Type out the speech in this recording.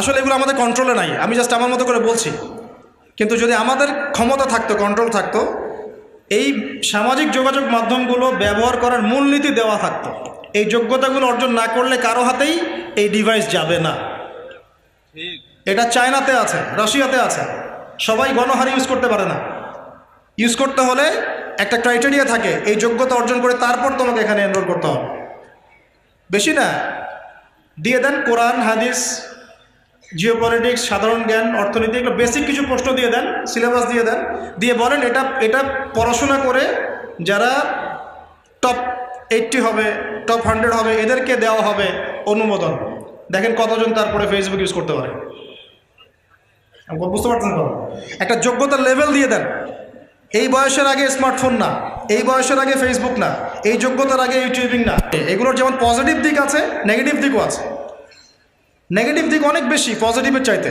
আসলে এগুলো আমাদের কন্ট্রোলে নাই, আমি জাস্ট আমার মতো করে বলছি। কিন্তু যদি আমাদের ক্ষমতা থাকতো, কন্ট্রোল থাকতো, এই সামাজিক যোগাযোগ মাধ্যমগুলো ব্যবহার করার মূলনীতি দেওয়া থাকতো, এই যোগ্যতাগুলো অর্জন না করলে কারো হাতেই এই ডিভাইস যাবে না। এটা চায়নাতে আছে, রাশিয়াতে আছে, সবাই গণহারে ইউজ করতে পারে না। ইউজ করতে হলে একটা ক্রাইটেরিয়া থাকে, এই যোগ্যতা অর্জন করে তারপর তোমাকে এখানে এনরোল করতে হবে। বেশি না, দিয়ে দেন কোরআন, হাদিস, জিওপলিটিক্স, সাধারণ জ্ঞান, অর্থনীতি, এগুলো বেসিক কিছু প্রশ্ন দিয়ে দেন, সিলেবাস দিয়ে দেন, দিয়ে বলেন এটা পড়াশোনা করে যারা টপ 80 হবে, টপ 100 হবে, এদেরকে দেওয়া হবে অনুমোদন। দেখেন কতজন তারপরে ফেসবুক ইউজ করতে পারে। বুঝতে পারছেন তো? একটা যোগ্যতার লেভেল দিয়ে দেন। এই বয়সের আগে স্মার্টফোন না, এই বয়সের আগে ফেসবুক না, এই যোগ্যতার আগে ইউটিউবিং না। এগুলোর যেমন পজিটিভ দিক আছে, নেগেটিভ দিকও আছে। নেগেটিভ দিক অনেক বেশি পজিটিভের চাইতে।